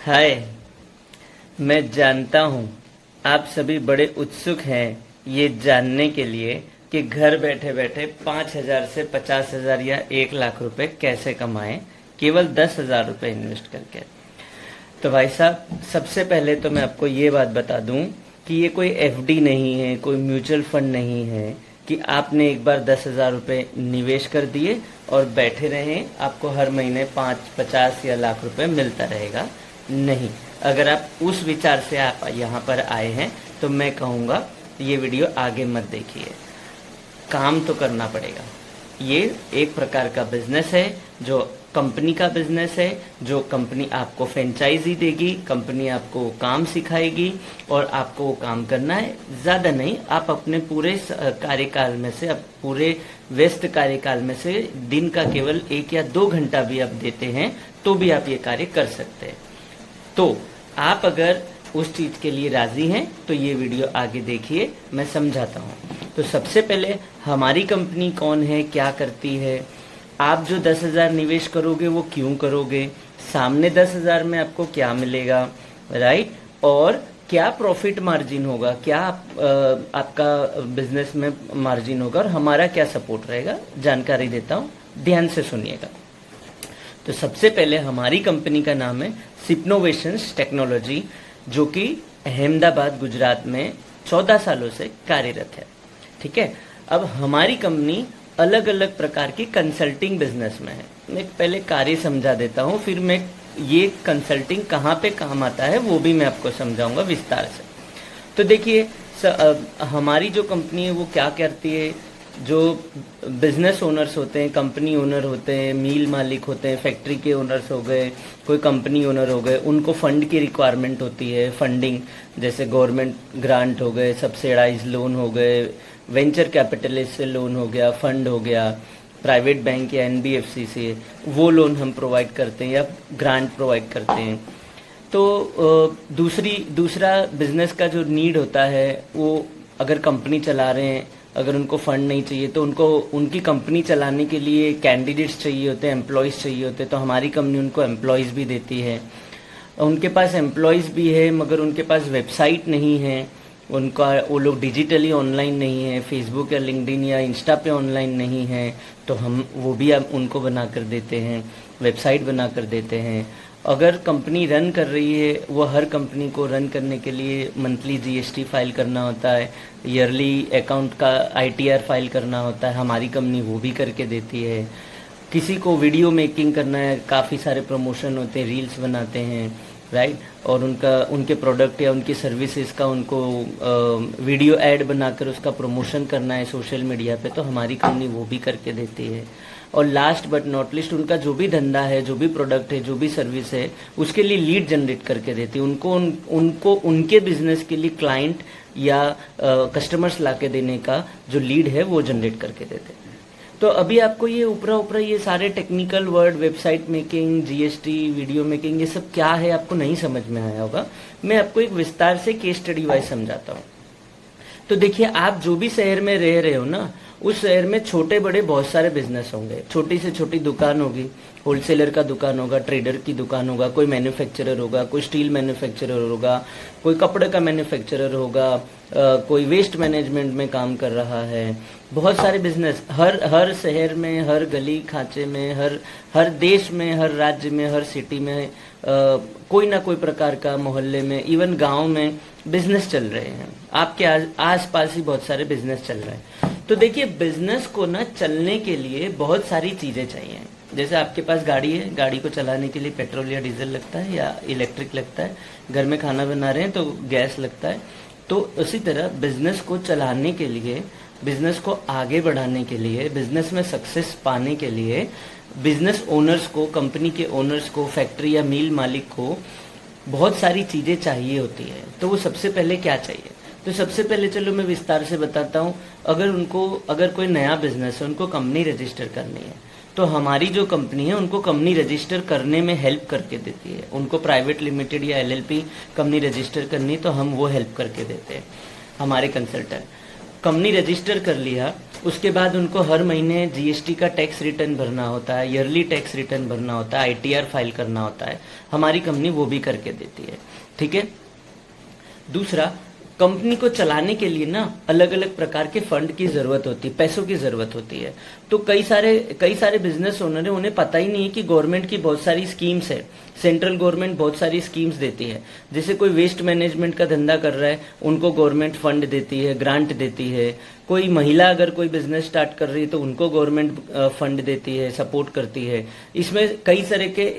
हाय। मैं जानता हूँ आप सभी बड़े उत्सुक हैं ये जानने के लिए कि घर बैठे बैठे 5,000 से 50,000 या 1,00,000 रुपए कैसे कमाएं केवल 10,000 रुपए इन्वेस्ट करके। तो भाई साहब, सबसे पहले तो मैं आपको ये बात बता दूं कि ये कोई एफडी नहीं है, कोई म्यूचुअल फंड नहीं है कि आपने एक बार 10,000 रुपये निवेश कर दिए और बैठे रहें, आपको हर महीने 5, 50 या लाख रुपए मिलता रहेगा। नहीं, अगर आप उस विचार से आप यहाँ पर आए हैं तो मैं कहूँगा ये वीडियो आगे मत देखिए। काम तो करना पड़ेगा। ये एक प्रकार का बिजनेस है, जो कंपनी का बिजनेस है, जो कंपनी आपको फ्रेंचाइजी देगी, कंपनी आपको काम सिखाएगी और आपको वो काम करना है। ज़्यादा नहीं, आप अपने पूरे कार्यकाल में से, आप पूरे व्यस्त कार्यकाल में से दिन का केवल 1 या 2 घंटा भी आप देते हैं तो भी आप ये कार्य कर सकते हैं। तो आप अगर उस चीज़ के लिए राज़ी हैं तो ये वीडियो आगे देखिए, मैं समझाता हूँ। तो सबसे पहले हमारी कंपनी कौन है, क्या करती है, आप जो 10,000 निवेश करोगे वो क्यों करोगे, सामने 10,000 में आपको क्या मिलेगा, राइट, और क्या प्रॉफिट मार्जिन होगा, क्या आपका बिजनेस में मार्जिन होगा और हमारा क्या सपोर्ट रहेगा, जानकारी देता हूँ, ध्यान से सुनिएगा। तो सबसे पहले हमारी कंपनी का नाम है सिप्नोवेशंस टेक्नोलॉजी, जो कि अहमदाबाद गुजरात में 14 सालों से कार्यरत है। ठीक है। अब हमारी कंपनी अलग अलग प्रकार की कंसल्टिंग बिजनेस में है। मैं पहले कार्य समझा देता हूँ, फिर मैं ये कंसल्टिंग कहाँ पे काम आता है वो भी मैं आपको समझाऊंगा विस्तार से। तो देखिए, हमारी जो कंपनी है वो क्या करती है, जो बिजनेस ओनर्स होते हैं, कंपनी ओनर होते हैं, मिल मालिक होते हैं, फैक्ट्री के ओनर्स हो गए, कोई कंपनी ओनर हो गए, उनको फंड की रिक्वायरमेंट होती है। फंडिंग जैसे गवर्नमेंट ग्रांट हो गए, सब्सिडाइज लोन हो गए, वेंचर कैपिटलिस्ट से लोन हो गया, फंड हो गया, प्राइवेट बैंक या एनबीएफसी से वो लोन हम प्रोवाइड करते हैं या ग्रांट प्रोवाइड करते हैं। तो दूसरा बिजनेस का जो नीड होता है, वो अगर कंपनी चला रहे हैं, अगर उनको फंड नहीं चाहिए तो उनको उनकी कंपनी चलाने के लिए कैंडिडेट्स चाहिए होते हैं, एम्प्लॉयज़ चाहिए होते हैं, तो हमारी कंपनी उनको एम्प्लॉयज़ भी देती है। उनके पास एम्प्लॉयज़ भी है मगर उनके पास वेबसाइट नहीं है, उनका वो लोग डिजिटली ऑनलाइन नहीं है, फेसबुक या लिंक्डइन या इंस्टा पे ऑनलाइन नहीं है, तो हम वो भी अब उनको बना कर देते हैं, वेबसाइट बना कर देते हैं। अगर कंपनी रन कर रही है, वो हर कंपनी को रन करने के लिए मंथली जीएसटी फाइल करना होता है, ईयरली अकाउंट का आईटीआर फाइल करना होता है, हमारी कंपनी वो भी करके देती है। किसी को वीडियो मेकिंग करना है, काफ़ी सारे प्रमोशन होते हैं, रील्स बनाते हैं, राइट, और उनके प्रोडक्ट या उनकी सर्विसेज का उनको वीडियो ऐड बनाकर उसका प्रमोशन करना है सोशल मीडिया पे, तो हमारी कंपनी वो भी करके देती है। और लास्ट बट नॉट लिस्ट, उनका जो भी धंधा है, जो भी प्रोडक्ट है, जो भी सर्विस है, उसके लिए लीड जनरेट करके देती है। उनको उनके बिजनेस के लिए क्लाइंट या कस्टमर्स ला के देने का जो लीड है वो जनरेट करके देते हैं। तो अभी आपको ये ऊपरा ये सारे technical word, website making, GST, video making, ये सब क्या है आपको नहीं समझ में आया होगा। मैं आपको एक विस्तार से केस स्टडी वाइज समझाता हूँ। तो देखिए, आप जो भी शहर में रह रहे हो ना, उस शहर में छोटे बड़े बहुत सारे बिजनेस होंगे। छोटी से छोटी दुकान होगी, होलसेलर का दुकान होगा, ट्रेडर की दुकान होगा, कोई मैन्युफैक्चरर होगा, कोई स्टील मैन्युफैक्चरर होगा, कोई कपड़े का मैन्युफैक्चरर होगा, कोई वेस्ट मैनेजमेंट में काम कर रहा है। बहुत सारे बिजनेस हर शहर में, हर गली खांचे में, हर देश में, हर राज्य में, हर सिटी में कोई ना कोई प्रकार का, मोहल्ले में, इवन गांव में बिजनेस चल रहे हैं। आपके आसपास ही बहुत सारे बिजनेस चल रहे हैं। तो देखिए, बिजनेस को ना चलने के लिए बहुत सारी चीजें चाहिए। जैसे आपके पास गाड़ी है, गाड़ी को चलाने के लिए पेट्रोल या डीजल लगता है या इलेक्ट्रिक लगता है, घर में खाना बना रहे हैं तो गैस लगता है। तो उसी तरह बिजनेस को चलाने के लिए, बिजनेस को आगे बढ़ाने के लिए, बिजनेस में सक्सेस पाने के लिए बिजनेस ओनर्स को, कंपनी के ओनर्स को, फैक्ट्री या मिल मालिक को बहुत सारी चीजें चाहिए होती है। तो वो सबसे पहले क्या चाहिए, तो सबसे पहले चलो मैं विस्तार से बताता हूँ। अगर कोई नया बिजनेस है, उनको कंपनी रजिस्टर करनी है, तो हमारी जो कंपनी है उनको कंपनी रजिस्टर करने में हेल्प करके देती है। उनको प्राइवेट लिमिटेड या एलएलपी कंपनी रजिस्टर करनी, तो हम वो हेल्प करके देते हैं, हमारे कंसल्टेंट। कंपनी रजिस्टर कर लिया, उसके बाद उनको हर महीने जीएसटी का टैक्स रिटर्न भरना होता है, ईयरली टैक्स रिटर्न भरना होता है, आईटीआर फाइल करना होता है। हमारी कंपनी वो भी करके देती है। ठीक है। दूसरा, कंपनी को चलाने के लिए ना अलग अलग प्रकार के फंड की जरूरत होती है, पैसों की जरूरत होती है। तो कई सारे बिजनेस ओनर है, उन्हें पता ही नहीं है कि गवर्नमेंट की बहुत सारी स्कीम्स है। सेंट्रल गवर्नमेंट बहुत सारी स्कीम्स देती है। जैसे कोई वेस्ट मैनेजमेंट का धंधा कर रहा है, उनको गवर्नमेंट फंड देती है, ग्रांट देती है। कोई महिला अगर कोई बिजनेस स्टार्ट कर रही है तो उनको गवर्नमेंट फंड देती है, सपोर्ट करती है। इसमें कई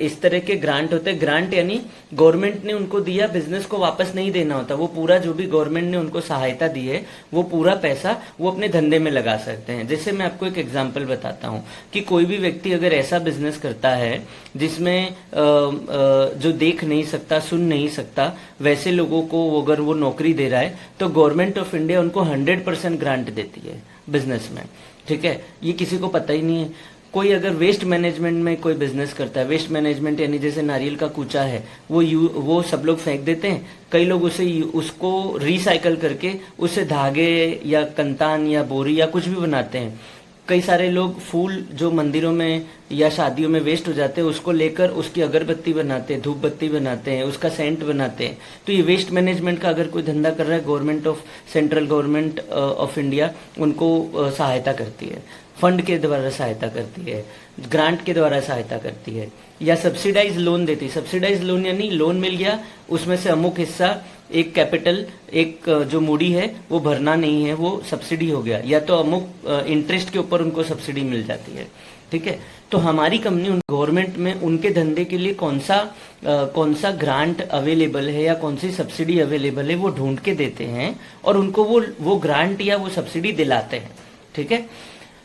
इस तरह के ग्रांट होते हैं। ग्रांट यानी गवर्नमेंट ने उनको दिया, बिजनेस को वापस नहीं देना होता। वो पूरा जो भी गवर्नमेंट ने उनको सहायता दी है, वो पूरा पैसा वो अपने धंधे में लगा सकते हैं। जैसे मैं आपको एक एग्जांपल बताता हूँ कि कोई भी व्यक्ति अगर ऐसा बिजनेस करता है जिसमें जो देख नहीं सकता, सुन नहीं सकता, वैसे लोगों को अगर वो नौकरी दे रहा है तो गवर्नमेंट ऑफ इंडिया उनको 100% ग्रांट देती है बिजनेस में। ठीक है। ये किसी को पता ही नहीं है। कोई अगर वेस्ट मैनेजमेंट में कोई बिजनेस करता है, वेस्ट मैनेजमेंट यानी जैसे नारियल का कूचा है, वो सब लोग फेंक देते हैं। कई लोग उसको रिसाइकल करके उससे धागे या कंतान या बोरी या कुछ भी बनाते हैं। कई सारे लोग फूल जो मंदिरों में या शादियों में वेस्ट हो जाते हैं, उसको लेकर उसकी अगरबत्ती बनाते हैं, धूप बत्ती बनाते हैं, उसका सेंट बनाते हैं। तो ये वेस्ट मैनेजमेंट का अगर कोई धंधा कर रहा है, सेंट्रल गवर्नमेंट ऑफ इंडिया उनको सहायता करती है, फंड के द्वारा सहायता करती है, ग्रांट के द्वारा सहायता करती है, या सब्सिडाइज लोन देती है। सब्सिडाइज लोन यानी लोन मिल गया, उसमें से अमुक हिस्सा, एक कैपिटल, एक जो मूडी है वो भरना नहीं है, वो सब्सिडी हो गया, या तो अमुक इंटरेस्ट के ऊपर उनको सब्सिडी मिल जाती है। ठीक है। तो हमारी कंपनी गवर्नमेंट में उनके धंधे के लिए कौन सा ग्रांट अवेलेबल है या कौन सी सब्सिडी अवेलेबल है वो ढूंढ के देते हैं और उनको वो ग्रांट या वो सब्सिडी दिलाते हैं। ठीक है।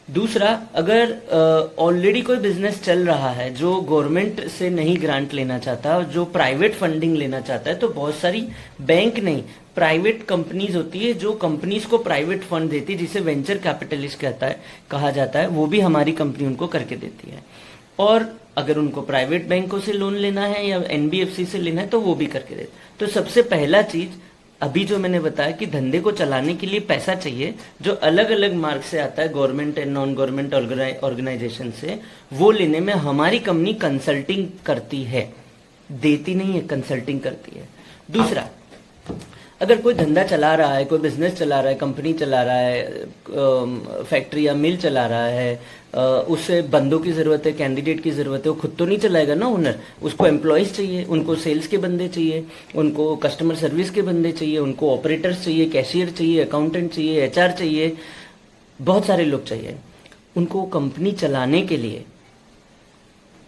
दूसरा, अगर ऑलरेडी कोई बिजनेस चल रहा है जो गवर्नमेंट से नहीं ग्रांट लेना चाहता, जो प्राइवेट फंडिंग लेना चाहता है, तो बहुत सारी बैंक नहीं, प्राइवेट कंपनीज होती है जो कंपनीज को प्राइवेट फंड देती है, जिसे वेंचर कैपिटलिस्ट कहा जाता है। वो भी हमारी कंपनी उनको करके देती है। और अगर उनको प्राइवेट बैंकों से लोन लेना है या एनबीएफसी से लेना है तो वो भी करके देते। तो सबसे पहला चीज अभी जो मैंने बताया कि धंधे को चलाने के लिए पैसा चाहिए, जो अलग अलग मार्ग से आता है, government and non government organisation से, वो लेने में हमारी कंपनी कंसल्टिंग करती है, देती नहीं है, कंसल्टिंग करती है। दूसरा, अगर कोई धंधा चला रहा है, कोई बिजनेस चला रहा है, कंपनी चला रहा है, फैक्ट्री या मिल चला रहा है, उससे बंदों की जरूरत है, कैंडिडेट की जरूरत है, वो खुद तो नहीं चलाएगा ना ओनर, उसको एम्प्लॉयज चाहिए, उनको सेल्स के बंदे चाहिए, उनको कस्टमर सर्विस के बंदे चाहिए, उनको ऑपरेटर्स चाहिए, कैशियर चाहिए, अकाउंटेंट चाहिए, एचआर चाहिए, बहुत सारे लोग चाहिए। उनको कंपनी चलाने के लिए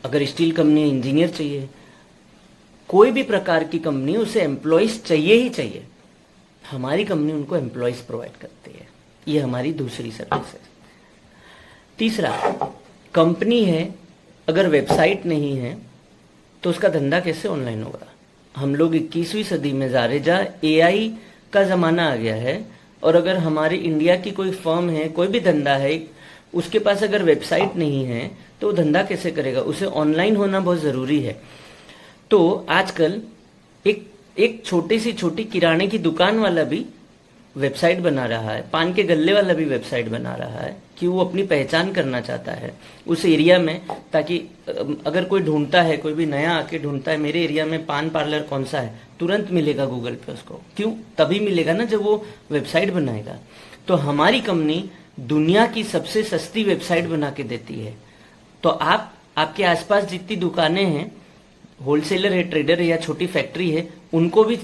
अगर स्टील कंपनी इंजीनियर चाहिए, कोई भी प्रकार की कंपनी, उसे एम्प्लॉयज चाहिए ही चाहिए। हमारी कंपनी उनको एम्प्लॉयज प्रोवाइड करती है। ये हमारी दूसरी सर्विस है। तीसरा, कंपनी है, अगर वेबसाइट नहीं है तो उसका धंधा कैसे ऑनलाइन होगा। हम लोग 21वीं सदी में जा रहे, जहाँ एआई का जमाना आ गया है, और अगर हमारे इंडिया की कोई फर्म है, कोई भी धंधा है, उसके पास अगर वेबसाइट नहीं है तो वो धंधा कैसे करेगा। उसे ऑनलाइन होना बहुत जरूरी है। तो आजकल एक छोटी किराने की दुकान वाला भी वेबसाइट बना रहा है, पान के गल्ले वाला भी वेबसाइट बना रहा है, कि वो अपनी पहचान करना चाहता है उस एरिया में, ताकि अगर कोई ढूंढता है, कोई भी नया आके ढूंढता है मेरे एरिया में पान पार्लर कौन सा है, तुरंत मिलेगा गूगल पे उसको। क्यों? तभी मिलेगा ना जब वो वेबसाइट बनाएगा। तो हमारी कंपनी दुनिया की सबसे सस्ती वेबसाइट बना के देती है। तो आपके आसपास जितनी दुकानें हैं, होलसेलर है, ट्रेडर है या छोटी फैक्ट्री है, उनको भी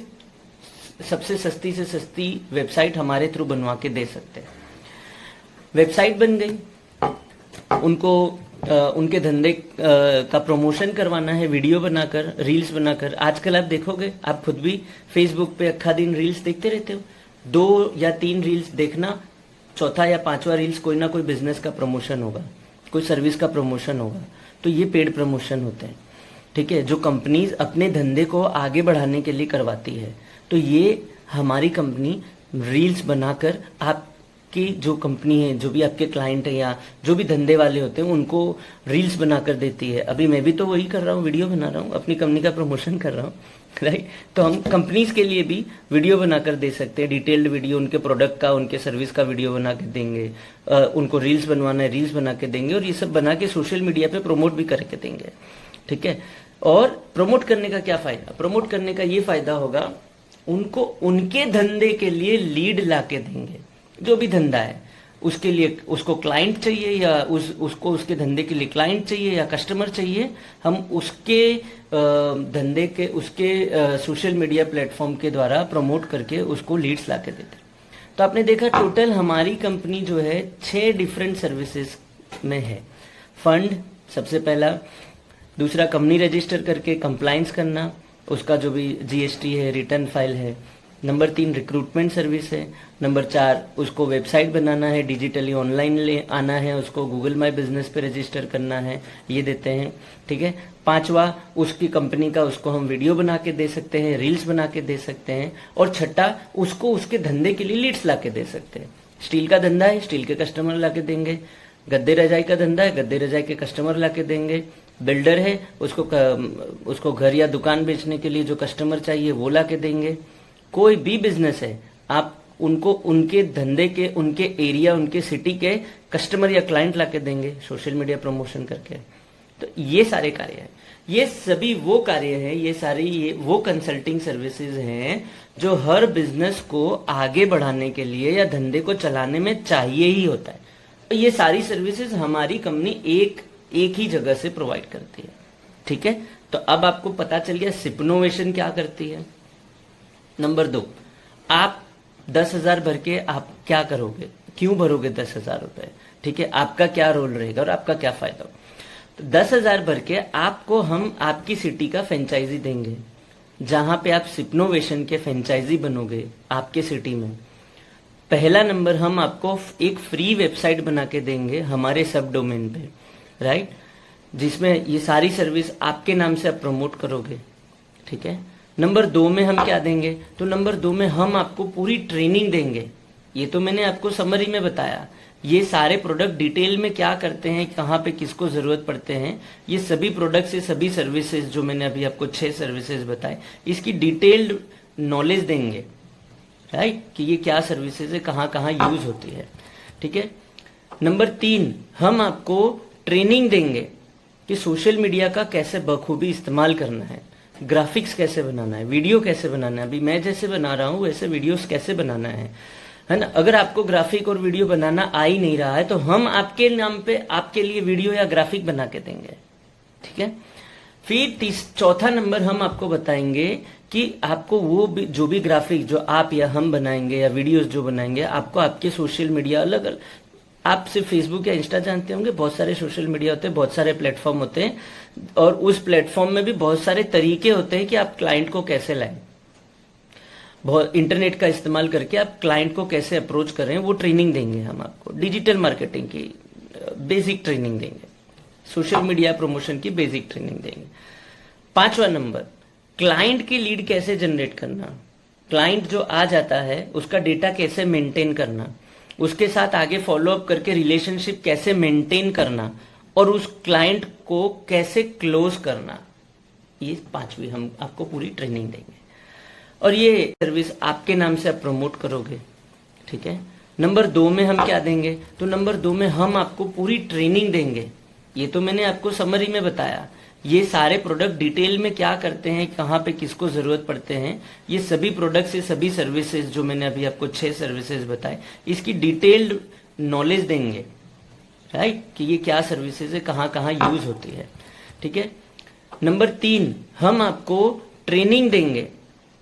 सबसे सस्ती से सस्ती वेबसाइट हमारे थ्रू बनवा के दे सकते हैं। वेबसाइट बन गई, उनको उनके धंधे का प्रमोशन करवाना है, वीडियो बनाकर, रील्स बनाकर। आजकल आप देखोगे, आप खुद भी फेसबुक पे अक्खा दिन रील्स देखते रहते हो। 2 या 3 रील्स देखना, चौथा या 5वां रील्स कोई ना कोई बिजनेस का प्रमोशन होगा, कोई सर्विस का प्रमोशन होगा। तो ये पेड प्रमोशन होते हैं। ठीक है, जो कंपनीज अपने धंधे को आगे बढ़ाने के लिए करवाती है। तो ये हमारी कंपनी रील्स बनाकर आप आपकी जो कंपनी है, जो भी आपके क्लाइंट है या जो भी धंधे वाले होते हैं, उनको रील्स बनाकर देती है। अभी मैं भी तो वही कर रहा हूँ, वीडियो बना रहा हूँ, अपनी कंपनी का प्रमोशन कर रहा हूँ, राइट। तो हम कंपनीज के लिए भी वीडियो बनाकर दे सकते हैं, डिटेल्ड वीडियो, उनके प्रोडक्ट का, उनके सर्विस का वीडियो बना के देंगे। उनको रील्स बनवाना है, रील्स बना के देंगे, और ये सब बना के सोशल मीडिया पे प्रमोट भी करके देंगे, ठीक है। और प्रमोट करने का क्या फायदा? प्रमोट करने का ये फायदा होगा, उनको उनके धंधे के लिए लीड ला के देंगे। जो भी धंधा है उसके लिए, उसको क्लाइंट चाहिए या उसको उसके धंधे के लिए क्लाइंट चाहिए या कस्टमर चाहिए, हम उसके धंधे के, उसके सोशल मीडिया प्लेटफॉर्म के द्वारा प्रमोट करके उसको लीड्स ला के देते। तो आपने देखा टोटल हमारी कंपनी जो है 6 डिफरेंट सर्विसेज में है। फंड सबसे पहला, दूसरा कंपनी रजिस्टर करके कंप्लाइंस करना, उसका जो भी जीएसटी है, रिटर्न फाइल है। नंबर 3 रिक्रूटमेंट सर्विस है। नंबर 4 उसको वेबसाइट बनाना है, डिजिटली ऑनलाइन ले आना है, उसको गूगल माई बिजनेस पे रजिस्टर करना है, ये देते हैं, ठीक है। 5वां उसकी कंपनी का, उसको हम वीडियो बना के दे सकते हैं, रील्स बना के दे सकते हैं। और 6ठा उसको उसके धंधे के लिए लीड्स ला के दे सकते हैं। स्टील का धंधा है, स्टील के कस्टमर ला के देंगे। गद्दे रजाई का धंधा है, गद्दे रजाई के कस्टमर ला के देंगे। बिल्डर है, उसको घर या दुकान बेचने के लिए जो कस्टमर चाहिए वो ला के देंगे। कोई भी बिजनेस है, आप उनको उनके धंधे के, उनके एरिया, उनके सिटी के कस्टमर या क्लाइंट ला के देंगे सोशल मीडिया प्रमोशन करके। तो ये सारे कार्य हैं, ये सभी वो कार्य हैं, ये सारी ये वो कंसल्टिंग सर्विसेज हैं जो हर बिजनेस को आगे बढ़ाने के लिए या धंधे को चलाने में चाहिए ही होता है। तो ये सारी सर्विसेज हमारी कंपनी एक ही जगह से प्रोवाइड करती है, ठीक है। तो अब आपको पता चल गया सिपनोवेशन क्या करती है। नंबर 2, आप 10,000 भर के आप क्या करोगे, क्यों भरोगे 10,000 रुपए, ठीक है, आपका क्या रोल रहेगा और आपका क्या फायदा। तो 10,000 भर के आपको हम आपकी सिटी का फ्रेंचाइजी देंगे, जहां पे आप सिपनोवेशन के फ्रेंचाइजी बनोगे आपके सिटी में। पहला नंबर, हम आपको एक फ्री वेबसाइट बना के देंगे हमारे सब डोमेन पे, राइट, जिसमें ये सारी सर्विस आपके नाम से आप प्रमोट करोगे, ठीक है। नंबर 2 में हम क्या देंगे, तो नंबर 2 में हम आपको पूरी ट्रेनिंग देंगे। ये तो मैंने आपको समरी में बताया, ये सारे प्रोडक्ट डिटेल में क्या करते हैं, कहाँ पे किसको जरूरत पड़ते हैं, ये सभी प्रोडक्ट्स, ये सभी सर्विसेज जो मैंने अभी आपको 6 सर्विसेज बताए, इसकी डिटेल्ड नॉलेज देंगे, राइट, कि ये क्या सर्विसेज है, कहाँ कहाँ यूज होती है, ठीक है। नंबर 3, हम आपको ट्रेनिंग देंगे कि सोशल मीडिया का कैसे बखूबी इस्तेमाल करना है, ग्राफिक्स कैसे बनाना है, वीडियो कैसे बनाना है, अभी मैं जैसे बना रहा हूँ वैसे वीडियोस कैसे बनाना है ना। अगर आपको ग्राफिक और वीडियो बनाना आ ही नहीं रहा है तो हम आपके नाम पे आपके लिए वीडियो या ग्राफिक बना के देंगे, ठीक है। फिर चौथा नंबर, हम आपको बताएंगे कि आपको वो भी, जो भी ग्राफिक जो आप या हम बनाएंगे या वीडियोस जो बनाएंगे, आपको आपके सोशल मीडिया, अलग अलग, आप सिर्फ फेसबुक या इंस्टा जानते होंगे, बहुत सारे सोशल मीडिया होते हैं, बहुत सारे प्लेटफॉर्म होते हैं, और उस प्लेटफॉर्म में भी बहुत सारे तरीके होते हैं कि आप क्लाइंट को कैसे लाएं। बहुत इंटरनेट का इस्तेमाल करके आप क्लाइंट को कैसे अप्रोच करें, वो ट्रेनिंग देंगे हम आपको। डिजिटल मार्केटिंग की बेसिक ट्रेनिंग देंगे, सोशल मीडिया प्रमोशन की बेसिक ट्रेनिंग देंगे। 5वां नंबर, क्लाइंट की लीड कैसे जनरेट करना, क्लाइंट जो आ जाता है उसका डेटा कैसे मेंटेन करना, उसके साथ आगे फॉलोअप करके रिलेशनशिप कैसे मेंटेन करना, और उस क्लाइंट को कैसे क्लोज करना, ये 5वीं हम आपको पूरी ट्रेनिंग देंगे। और ये सर्विस आपके नाम से आप प्रमोट करोगे, ठीक है। नंबर 2 में हम क्या देंगे, तो नंबर 2 में हम आपको पूरी ट्रेनिंग देंगे। ये तो मैंने आपको समरी में बताया, ये सारे प्रोडक्ट डिटेल में क्या करते हैं, कहाँ पे किसको जरूरत पड़ते हैं, ये सभी प्रोडक्ट्स, ये सभी सर्विसेज जो मैंने अभी आपको 6 सर्विसेज बताए, इसकी डिटेल्ड नॉलेज देंगे, राइट, कि ये क्या सर्विसेज है, कहाँ कहाँ यूज होती है, ठीक है। नंबर 3, हम आपको ट्रेनिंग देंगे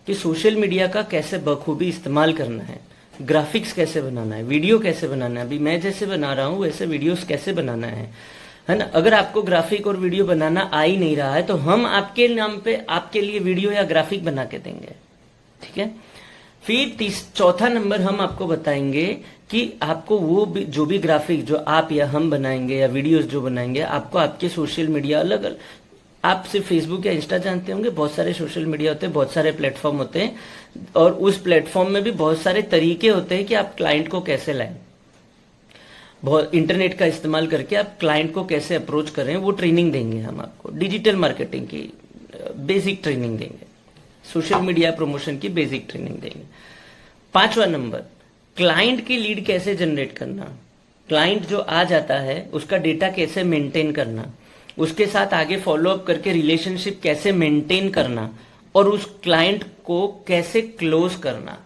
कि सोशल मीडिया का कैसे बखूबी इस्तेमाल करना है, ग्राफिक्स कैसे बनाना है, वीडियो कैसे बनाना है, अभी मैं जैसे बना रहा हूँ वैसे वीडियोस कैसे बनाना है ना। अगर आपको ग्राफिक और वीडियो बनाना आ ही नहीं रहा है तो हम आपके नाम पे आपके लिए वीडियो या ग्राफिक बना के देंगे, ठीक है। फिर चौथा नंबर, हम आपको बताएंगे कि आपको वो भी, जो भी ग्राफिक जो आप या हम बनाएंगे या वीडियोस जो बनाएंगे, आपको आपके सोशल मीडिया, अलग अलग, आप सिर्फ फेसबुक या इंस्टा जानते होंगे, बहुत सारे सोशल मीडिया होते हैं, बहुत सारे प्लेटफॉर्म होते हैं, और उस प्लेटफॉर्म में भी बहुत सारे तरीके होते हैं कि आप क्लाइंट को कैसे लाएं। बहुत इंटरनेट का इस्तेमाल करके आप क्लाइंट को कैसे अप्रोच करें, वो ट्रेनिंग देंगे हम आपको। डिजिटल मार्केटिंग की बेसिक ट्रेनिंग देंगे, सोशल मीडिया प्रमोशन की बेसिक ट्रेनिंग देंगे। 5वां नंबर, क्लाइंट की लीड कैसे जनरेट करना, क्लाइंट जो आ जाता है उसका डेटा कैसे मेंटेन करना, उसके साथ आगे फॉलो अप करके रिलेशनशिप कैसे मेंटेन करना, और उस क्लाइंट को कैसे क्लोज करना।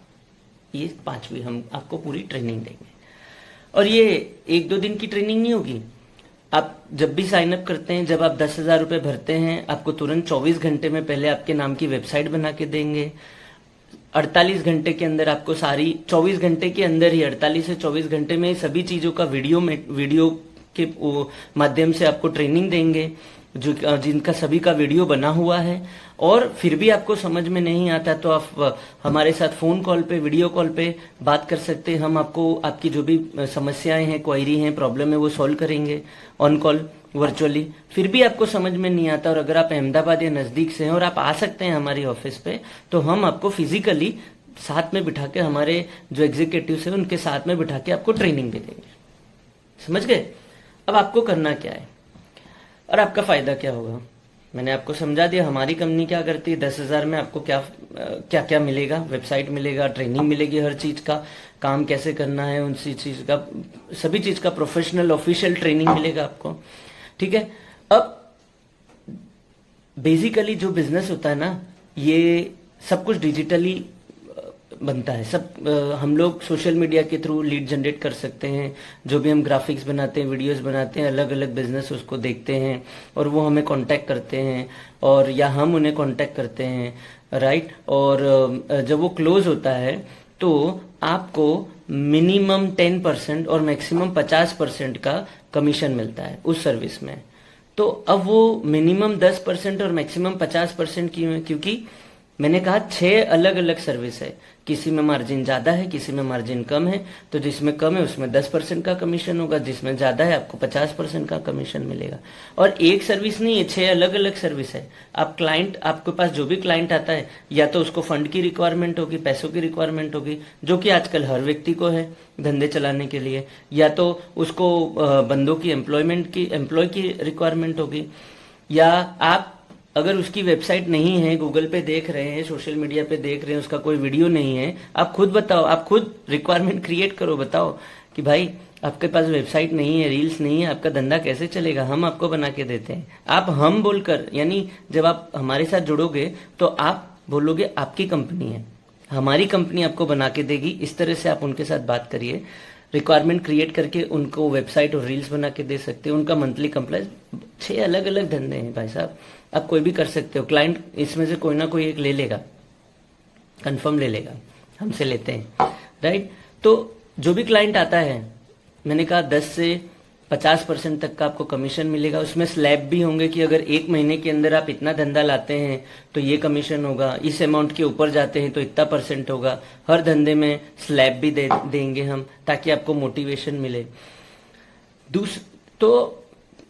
ये 5वीं हम आपको पूरी ट्रेनिंग देंगे। और ये 1-2 दिन की ट्रेनिंग नहीं होगी। आप जब भी साइन अप करते हैं, जब आप 10,000 रुपए भरते हैं, आपको तुरंत 24 घंटे में पहले आपके नाम की वेबसाइट बना के देंगे। 48 घंटे के अंदर आपको सारी 24 घंटे के अंदर ही 48 से 24 घंटे में सभी चीजों का वीडियो के माध्यम से आपको ट्रेनिंग देंगे, जो जिनका सभी का वीडियो बना हुआ है। और फिर भी आपको समझ में नहीं आता तो आप हमारे साथ फोन कॉल पे, वीडियो कॉल पे बात कर सकते हैं। हम आपको आपकी जो भी समस्याएं हैं, क्वेरी हैं, प्रॉब्लम है, वो सॉल्व करेंगे ऑन कॉल वर्चुअली। फिर भी आपको समझ में नहीं आता और अगर आप अहमदाबाद या नजदीक से हैं और आप आ सकते हैं हमारी ऑफिस पे, तो हम आपको फिजिकली साथ में बिठा के, हमारे जो एग्जीक्यूटिव है उनके साथ में बिठा के आपको ट्रेनिंग भी देंगे। समझ गए? अब आपको करना क्या है और आपका फायदा क्या होगा, मैंने आपको समझा दिया। हमारी कंपनी क्या करती है, 10,000 में आपको क्या क्या क्या मिलेगा, वेबसाइट मिलेगा, ट्रेनिंग मिलेगी, हर चीज का काम कैसे करना है, उसी चीज का, सभी चीज का प्रोफेशनल ऑफिशियल ट्रेनिंग मिलेगा आपको। ठीक है। अब बेसिकली जो बिजनेस होता है ना, ये सब कुछ डिजिटली बनता है। सब हम लोग सोशल मीडिया के थ्रू लीड जनरेट कर सकते हैं। जो भी हम ग्राफिक्स बनाते हैं, वीडियोस बनाते हैं, अलग अलग बिजनेस उसको देखते हैं और वो हमें कांटेक्ट करते हैं, और या हम उन्हें कांटेक्ट करते हैं, राइट। और जब वो क्लोज होता है तो आपको मिनिमम 10% और मैक्सिमम 50% का कमीशन मिलता है उस सर्विस में। तो अब वो मिनिमम 10% और मैक्सिमम 50% क्यों है? क्योंकि मैंने कहा 6 अलग अलग सर्विस है, किसी में मार्जिन ज्यादा है, किसी में मार्जिन कम है। तो जिसमें कम है उसमें 10% का कमीशन होगा, जिसमें ज्यादा है आपको 50% का कमीशन मिलेगा। और एक सर्विस नहीं है, 6 अलग अलग सर्विस है। आप क्लाइंट, आपके पास जो भी क्लाइंट आता है, या तो उसको फंड की रिक्वायरमेंट होगी, पैसों की रिक्वायरमेंट होगी, जो कि आजकल हर व्यक्ति को है धंधे चलाने के लिए, या तो उसको बंदों की एम्प्लॉय की रिक्वायरमेंट होगी, या आप अगर उसकी वेबसाइट नहीं है, गूगल पे देख रहे हैं, सोशल मीडिया पे देख रहे हैं, उसका कोई वीडियो नहीं है, आप खुद बताओ, आप खुद रिक्वायरमेंट क्रिएट करो, बताओ कि भाई आपके पास वेबसाइट नहीं है, रील्स नहीं है, आपका धंधा कैसे चलेगा, हम आपको बना के देते हैं। आप हम बोलकर, यानी जब आप हमारे साथ जुड़ोगे तो आप बोलोगे आपकी कंपनी है, हमारी कंपनी आपको बना के देगी। इस तरह से आप उनके साथ बात करिए, रिक्वायरमेंट क्रिएट करके उनको वेबसाइट और रील्स बना के दे सकते हैं। उनका मंथली कंप्लाइंस, 6 अलग अलग धंधे हैं भाई साहब, आप कोई भी कर सकते हो। क्लाइंट इसमें से कोई ना कोई एक ले लेगा, कंफर्म ले लेगा, हमसे लेते हैं, राइट। तो जो भी क्लाइंट आता है, मैंने कहा 10 से 50% तक का आपको कमीशन मिलेगा। उसमें स्लैब भी होंगे कि अगर 1 महीने के अंदर आप इतना धंधा लाते हैं तो ये कमीशन होगा, इस अमाउंट के ऊपर जाते हैं तो इतना % होगा। हर धंधे में स्लैब भी देंगे हम, ताकि आपको मोटिवेशन मिले। तो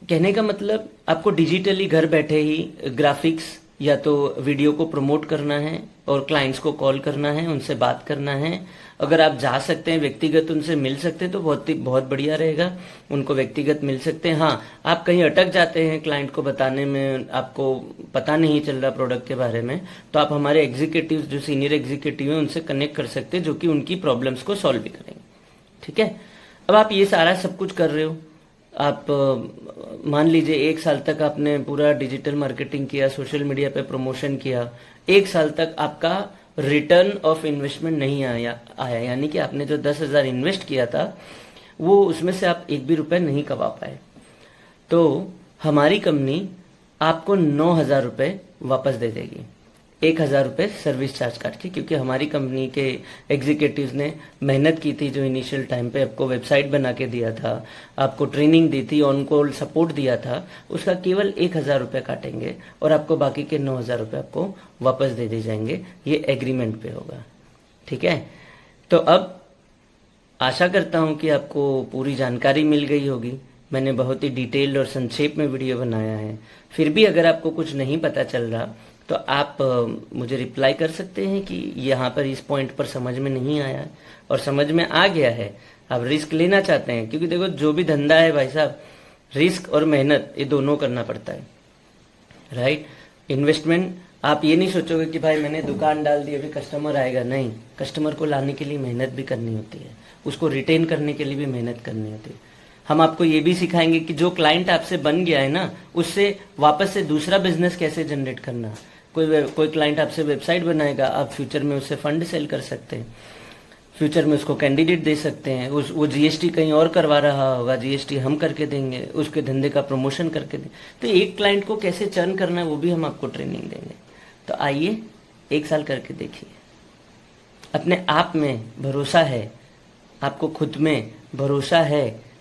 कहने का मतलब, आपको डिजिटली घर बैठे ही ग्राफिक्स या तो वीडियो को प्रमोट करना है और क्लाइंट्स को कॉल करना है, उनसे बात करना है। अगर आप जा सकते हैं व्यक्तिगत उनसे मिल सकते हैं तो बहुत बढ़िया रहेगा, उनको व्यक्तिगत मिल सकते हैं। हाँ, आप कहीं अटक जाते हैं क्लाइंट को बताने में, आपको पता नहीं चल रहा प्रोडक्ट के बारे में, तो आप हमारे एग्जीक्यूटिव, जो सीनियर एग्जीक्यूटिव हैं, उनसे कनेक्ट कर सकते हैं, जो कि उनकी प्रॉब्लम्स को सॉल्व भी करेंगे। ठीक है। अब आप ये सारा सब कुछ कर रहे हो, आप मान लीजिए 1 साल तक आपने पूरा डिजिटल मार्केटिंग किया, सोशल मीडिया पे प्रमोशन किया, 1 साल तक आपका रिटर्न ऑफ इन्वेस्टमेंट नहीं आया, यानी कि आपने जो 10,000 इन्वेस्ट किया था वो, उसमें से आप 1 भी रुपए नहीं कमा पाए, तो हमारी कंपनी आपको 9,000 रुपए वापस दे देगी। 1,000 रुपए सर्विस चार्ज काट के, क्योंकि हमारी कंपनी के एग्जीक्यूटिव्स ने मेहनत की थी, जो इनिशियल टाइम पे आपको वेबसाइट बना के दिया था, आपको ट्रेनिंग दी थी, ऑन कॉल सपोर्ट दिया था, उसका केवल 1,000 रुपए काटेंगे और आपको बाकी के 9,000 रुपए आपको वापस दे दिए जाएंगे। ये एग्रीमेंट पे होगा। ठीक है। तो अब आशा करता हूं कि आपको पूरी जानकारी मिल गई होगी। मैंने बहुत ही डिटेल्ड और संक्षेप में वीडियो बनाया है। फिर भी अगर आपको कुछ नहीं पता चल रहा तो आप मुझे रिप्लाई कर सकते हैं कि यहाँ पर इस पॉइंट पर समझ में नहीं आया, और समझ में आ गया है आप रिस्क लेना चाहते हैं, क्योंकि देखो जो भी धंधा है भाई साहब, रिस्क और मेहनत ये दोनों करना पड़ता है, राइट। इन्वेस्टमेंट, आप ये नहीं सोचोगे कि भाई मैंने दुकान डाल दी अभी कस्टमर आएगा, नहीं, कस्टमर को लाने के लिए मेहनत भी करनी होती है, उसको रिटेन करने के लिए भी मेहनत करनी होती है। हम आपको ये भी सिखाएंगे कि जो क्लाइंट आपसे बन गया है ना, उससे वापस से दूसरा बिजनेस कैसे जनरेट करना। कोई क्लाइंट आपसे वेबसाइट बनाएगा, आप फ्यूचर में उससे फंड सेल कर सकते हैं, फ्यूचर में उसको कैंडिडेट दे सकते हैं, वो जीएसटी कहीं और करवा रहा होगा, जीएसटी हम करके देंगे, उसके धंधे का प्रमोशन करके देंगे। तो एक क्लाइंट को कैसे चर्न करना है वो भी हम आपको ट्रेनिंग देंगे। तो आइए 1 साल करके देखिए, अपने आप में भरोसा है, आपको खुद में भरोसा है